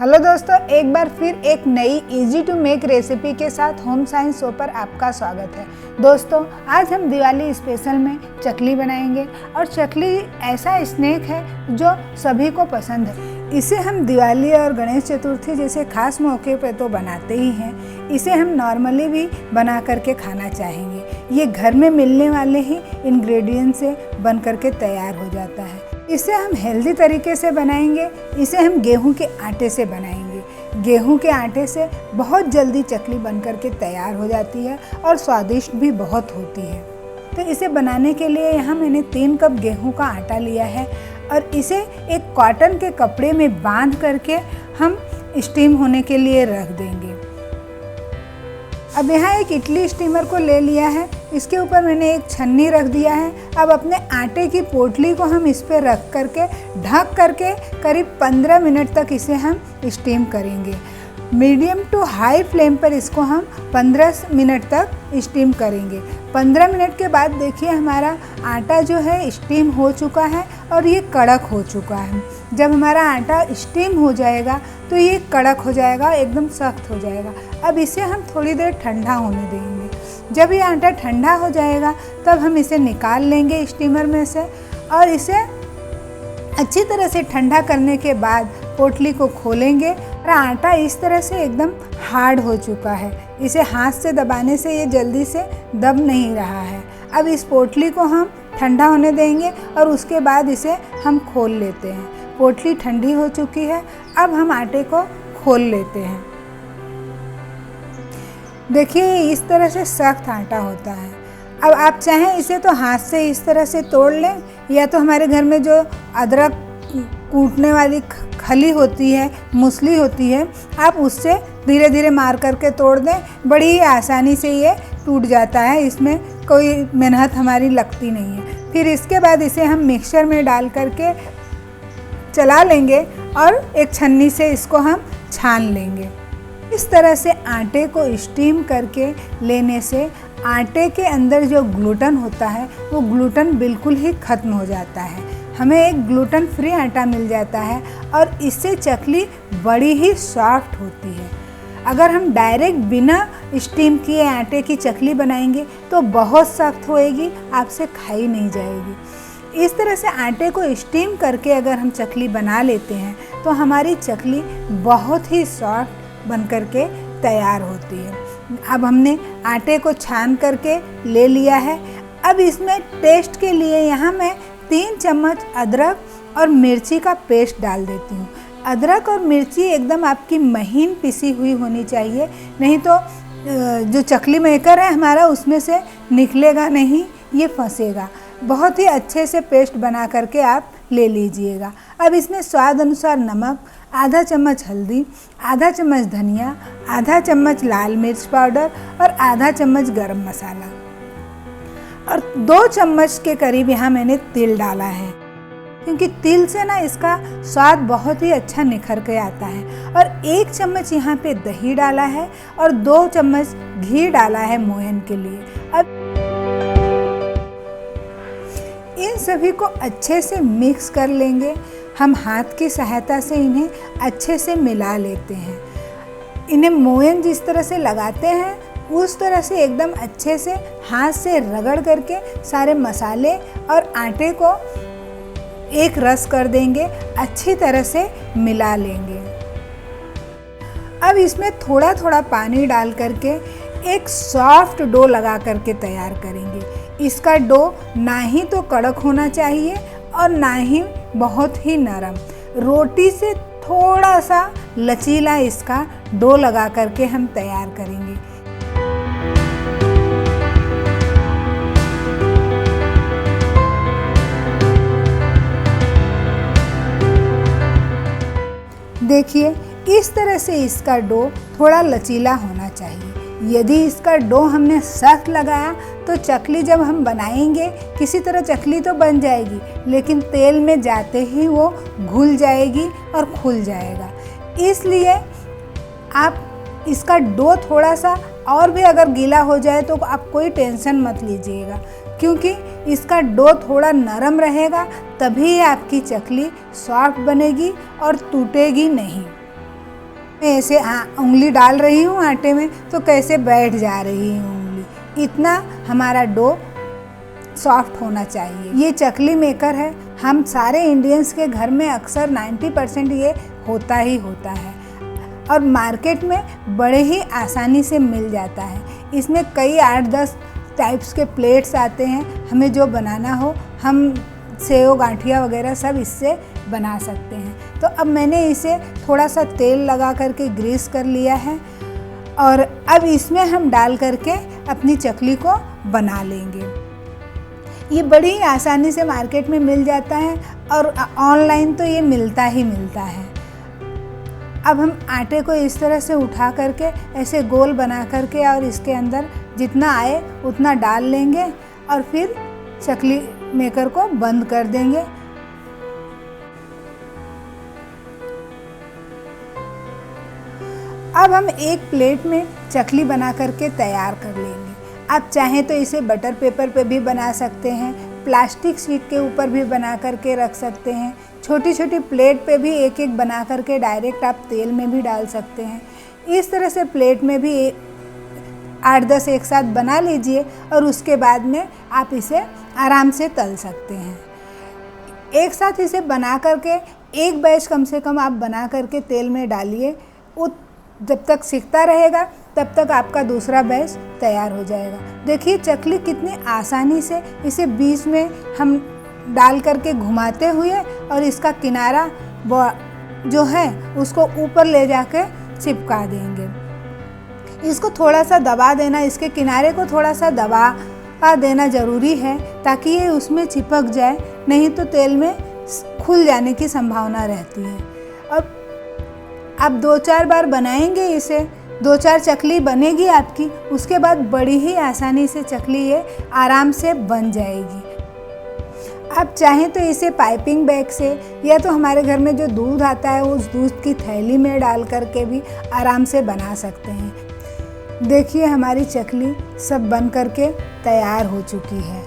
Hello दोस्तों, एक बार फिर एक नई इजी टू मेक रेसिपी के साथ होम साइंस शो पर आपका स्वागत है। दोस्तों, आज हम दिवाली स्पेशल में चकली बनाएंगे और चकली ऐसा स्नैक है जो सभी को पसंद है। इसे हम दिवाली और गणेश चतुर्थी जैसे खास मौके पर तो बनाते ही हैं, इसे हम नॉर्मली भी बना करके खाना चाहेंगे। ये घर में मिलने वाले ही इंग्रेडिएंट से बन करके तैयार हो जाता है। इसे हम हेल्दी तरीके से बनाएंगे। इसे हम गेहूं के आटे से बनाएंगे। गेहूं के आटे से बहुत जल्दी चकली बन करके तैयार हो जाती है और स्वादिष्ट भी बहुत होती है। तो इसे बनाने के लिए यहाँ मैंने 3 कप गेहूं का आटा लिया है और इसे एक कॉटन के कपड़े में बांध करके हम स्टीम होने के लिए रख देंगे। अब यहाँ एक इडली स्टीमर को ले लिया है, इसके ऊपर मैंने एक छन्नी रख दिया है। अब अपने आटे की पोटली को हम इस पर रख करके ढक करके करीब 15 मिनट तक इसे हम स्टीम करेंगे। मीडियम टू हाई फ्लेम पर इसको हम 15 मिनट तक स्टीम करेंगे। 15 मिनट के बाद देखिए हमारा आटा जो है स्टीम हो चुका है और ये कड़क हो चुका है। जब हमारा आटा स्टीम हो जाएगा तो ये कड़क हो जाएगा, एकदम सख्त हो जाएगा। अब इसे हम थोड़ी देर ठंडा होने देंगे। जब ये आटा ठंडा हो जाएगा तब हम इसे निकाल लेंगे स्टीमर में से और इसे अच्छी तरह से ठंडा करने के बाद पोटली को खोलेंगे और आटा इस तरह से एकदम हार्ड हो चुका है। इसे हाथ से दबाने से ये जल्दी से दब नहीं रहा है। अब इस पोटली को हम ठंडा होने देंगे और उसके बाद इसे हम खोल लेते हैं। पोटली ठंडी हो चुकी है। अब हम आटे को खोल लेते हैं। देखिए इस तरह से सख्त आटा होता है। अब आप चाहें इसे तो हाथ से इस तरह से तोड़ लें या तो हमारे घर में जो अदरक कूटने वाली खली होती है, मूसली होती है, आप उससे धीरे धीरे मार करके तोड़ दें। बड़ी ही आसानी से ये टूट जाता है, इसमें कोई मेहनत हमारी लगती नहीं है। फिर इसके बाद इसे हम मिक्सर में डाल करके चला लेंगे और एक छन्नी से इसको हम छान लेंगे। इस तरह से आटे को स्टीम करके लेने से आटे के अंदर जो ग्लूटेन होता है वो ग्लूटेन बिल्कुल ही ख़त्म हो जाता है। हमें एक ग्लूटेन फ्री आटा मिल जाता है और इससे चकली बड़ी ही सॉफ्ट होती है। अगर हम डायरेक्ट बिना स्टीम किए आटे की चकली बनाएंगे तो बहुत सख्त होएगी, आपसे खाई नहीं जाएगी। इस तरह से आटे को स्टीम करके अगर हम चकली बना लेते हैं तो हमारी चकली बहुत ही सॉफ्ट बन करके तैयार होती है। अब हमने आटे को छान करके ले लिया है। अब इसमें टेस्ट के लिए यहाँ मैं 3 चम्मच अदरक और मिर्ची का पेस्ट डाल देती हूँ। अदरक और मिर्ची एकदम आपकी महीन पिसी हुई होनी चाहिए, नहीं तो जो चकली मेकर है हमारा उसमें से निकलेगा नहीं, ये फंसेगा। बहुत ही अच्छे से पेस्ट बना करके आप ले लीजिएगा। अब इसमें स्वाद अनुसार नमक, आधा चम्मच हल्दी, आधा चम्मच धनिया, आधा चम्मच लाल मिर्च पाउडर और आधा चम्मच गरम मसाला और 2 चम्मच के करीब यहाँ मैंने तिल डाला है, क्योंकि तिल से ना इसका स्वाद बहुत ही अच्छा निखर के आता है। और 1 चम्मच यहाँ पे दही डाला है और 2 चम्मच घी डाला है मोहन के लिए। अब इन सभी को अच्छे से मिक्स कर लेंगे। हम हाथ की सहायता से इन्हें अच्छे से मिला लेते हैं। इन्हें मोयन जिस तरह से लगाते हैं उस तरह से एकदम अच्छे से हाथ से रगड़ करके सारे मसाले और आटे को एक रस कर देंगे, अच्छी तरह से मिला लेंगे। अब इसमें थोड़ा थोड़ा पानी डाल करके एक सॉफ्ट डो लगा करके तैयार करेंगे। इसका डो ना ही तो कड़क होना चाहिए और ना ही बहुत ही नरम, रोटी से थोड़ा सा लचीला इसका डो लगा करके हम तैयार करेंगे। देखिए इस तरह से इसका डो थोड़ा लचीला होना चाहिए। यदि इसका डो हमने सख्त लगाया तो चकली जब हम बनाएंगे किसी तरह चकली तो बन जाएगी, लेकिन तेल में जाते ही वो घुल जाएगी और खुल जाएगा। इसलिए आप इसका डो थोड़ा सा और भी अगर गीला हो जाए तो आप कोई टेंशन मत लीजिएगा, क्योंकि इसका डो थोड़ा नरम रहेगा तभी आपकी चकली सॉफ्ट बनेगी और टूटेगी नहीं। मैं ऐसे उंगली डाल रही हूँ आटे में तो कैसे बैठ जा रही है उंगली। इतना हमारा डो सॉफ्ट होना चाहिए। ये चकली मेकर है, हम सारे इंडियंस के घर में अक्सर 90% ये होता ही होता है और मार्केट में बड़े ही आसानी से मिल जाता है। इसमें कई 8-10 टाइप्स के प्लेट्स आते हैं, हमें जो बनाना हो हम सेव गांठिया वगैरह सब इससे बना सकते हैं। तो अब मैंने इसे थोड़ा सा तेल लगा करके ग्रीस कर लिया है और अब इसमें हम डाल करके अपनी चकली को बना लेंगे। ये बड़ी ही आसानी से मार्केट में मिल जाता है और ऑनलाइन तो ये मिलता ही मिलता है। अब हम आटे को इस तरह से उठा करके ऐसे गोल बना करके और इसके अंदर जितना आए उतना डाल लेंगे और फिर चकली मेकर को बंद कर देंगे। अब हम एक प्लेट में चकली बना करके तैयार कर लेंगे। आप चाहें तो इसे बटर पेपर पे भी बना सकते हैं, प्लास्टिक शीट के ऊपर भी बना करके रख सकते हैं, छोटी छोटी प्लेट पे भी एक एक बना करके डायरेक्ट आप तेल में भी डाल सकते हैं। इस तरह से प्लेट में भी 8-10 एक साथ बना लीजिए और उसके बाद में आप इसे आराम से तल सकते हैं। एक साथ इसे बना करके एक बैच कम से कम आप बना करके तेल में डालिए, जब तक सिकता रहेगा तब तक आपका दूसरा बैच तैयार हो जाएगा। देखिए चकली कितनी आसानी से इसे बीच में हम डाल करके घुमाते हुए और इसका किनारा जो है उसको ऊपर ले जाके चिपका देंगे। इसको थोड़ा सा दबा देना, इसके किनारे को थोड़ा सा दबा देना ज़रूरी है ताकि ये उसमें चिपक जाए, नहीं तो तेल में खुल जाने की संभावना रहती है। अब आप 2-4 बार बनाएंगे इसे, 2-4 चकली बनेगी आपकी, उसके बाद बड़ी ही आसानी से चकली ये आराम से बन जाएगी। आप चाहें तो इसे पाइपिंग बैग से या तो हमारे घर में जो दूध आता है उस दूध की थैली में डाल करके भी आराम से बना सकते हैं। देखिए हमारी चकली सब बन करके तैयार हो चुकी है।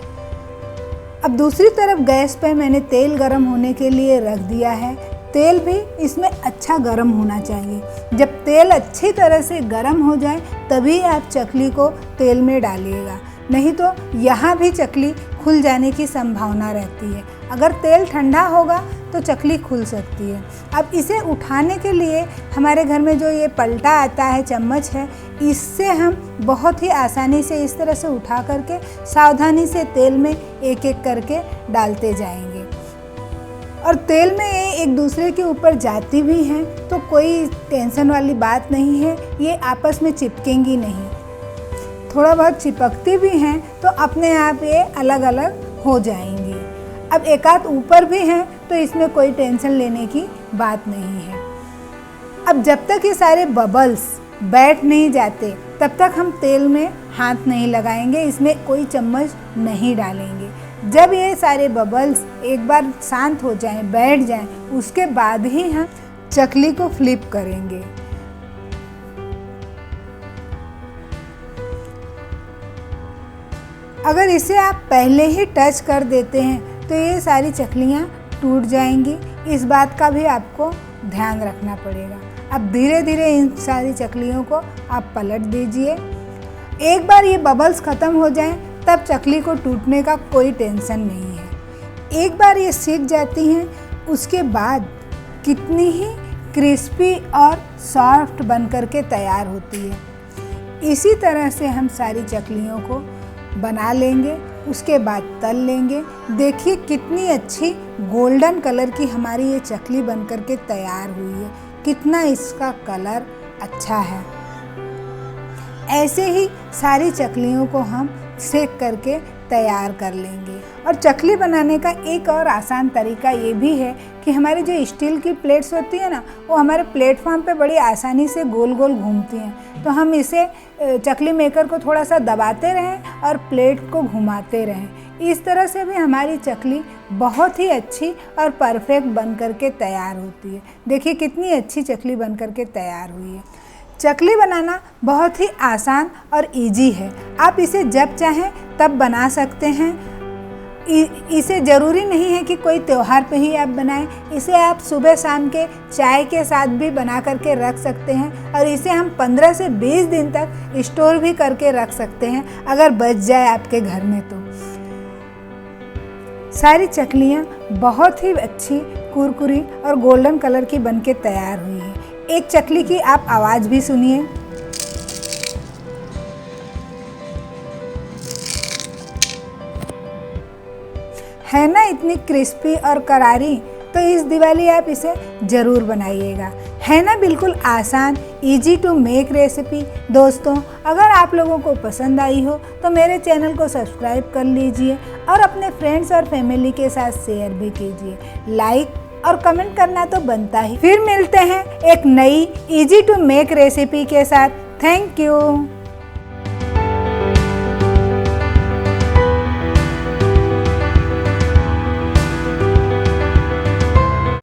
अब दूसरी तरफ गैस पे मैंने तेल गरम होने के लिए रख दिया है। तेल भी इसमें अच्छा गरम होना चाहिए। जब तेल अच्छी तरह से गरम हो जाए तभी आप चकली को तेल में डालिएगा, नहीं तो यहाँ भी चकली खुल जाने की संभावना रहती है। अगर तेल ठंडा होगा तो चकली खुल सकती है। अब इसे उठाने के लिए हमारे घर में जो ये पलटा आता है, चम्मच है, इससे हम बहुत ही आसानी से इस तरह से उठा करके सावधानी से तेल में एक एक करके डालते जाएंगे। और तेल में ये एक दूसरे के ऊपर जाती भी हैं तो कोई टेंशन वाली बात नहीं है, ये आपस में चिपकेंगी नहीं। थोड़ा बहुत चिपकती भी हैं तो अपने आप ये अलग अलग हो जाएंगी। अब एक आध ऊपर भी हैं तो इसमें कोई टेंशन लेने की बात नहीं है। अब जब तक ये सारे बबल्स बैठ नहीं जाते तब तक हम तेल में हाथ नहीं लगाएंगे, इसमें कोई चम्मच नहीं डालेंगे। जब ये सारे बबल्स एक बार शांत हो जाएं, बैठ जाएं, उसके बाद ही हम चकली को फ्लिप करेंगे। अगर इसे आप पहले ही टच कर देते हैं तो ये सारी चकलियाँ टूट जाएंगी, इस बात का भी आपको ध्यान रखना पड़ेगा। अब धीरे धीरे इन सारी चकलियों को आप पलट दीजिए। एक बार ये बबल्स ख़त्म हो जाएं तब चकली को टूटने का कोई टेंशन नहीं है। एक बार ये सीख जाती हैं उसके बाद कितनी ही क्रिस्पी और सॉफ्ट बन करके तैयार होती है। इसी तरह से हम सारी चकलियों को बना लेंगे, उसके बाद तल लेंगे। देखिए कितनी अच्छी गोल्डन कलर की हमारी ये चकली बन करके तैयार हुई है, कितना इसका कलर अच्छा है। ऐसे ही सारी चकलियों को हम सेक करके तैयार कर लेंगे। और चकली बनाने का एक और आसान तरीका ये भी है कि हमारी जो स्टील की प्लेट्स होती है ना, वो हमारे प्लेटफॉर्म पे बड़ी आसानी से गोल गोल घूमती हैं। तो हम इसे चकली मेकर को थोड़ा सा दबाते रहें और प्लेट को घुमाते रहें। इस तरह से भी हमारी चकली बहुत ही अच्छी और परफेक्ट बन करके तैयार होती है। देखिए कितनी अच्छी चकली बन करके तैयार हुई है। चकली बनाना बहुत ही आसान और इजी है। आप इसे जब चाहें तब बना सकते हैं इसे ज़रूरी नहीं है कि कोई त्यौहार पे ही आप बनाएं। इसे आप सुबह शाम के चाय के साथ भी बना करके रख सकते हैं और इसे हम 15 से 20 दिन तक स्टोर भी करके रख सकते हैं अगर बच जाए आपके घर में तो। सारी चकलियाँ बहुत ही अच्छी कुरकुरी और गोल्डन कलर की बनके तैयार हुई है। एक चकली की आप आवाज़ भी सुनिए। है ना इतनी क्रिस्पी और करारी, तो इस दिवाली आप इसे ज़रूर बनाइएगा। है ना बिल्कुल आसान, इजी टू मेक रेसिपी। दोस्तों, अगर आप लोगों को पसंद आई हो तो मेरे चैनल को सब्सक्राइब कर लीजिए और अपने फ्रेंड्स और फैमिली के साथ शेयर भी कीजिए। लाइक और कमेंट करना तो बनता ही। फिर मिलते हैं एक नई इजी टू मेक रेसिपी के साथ। Thank you.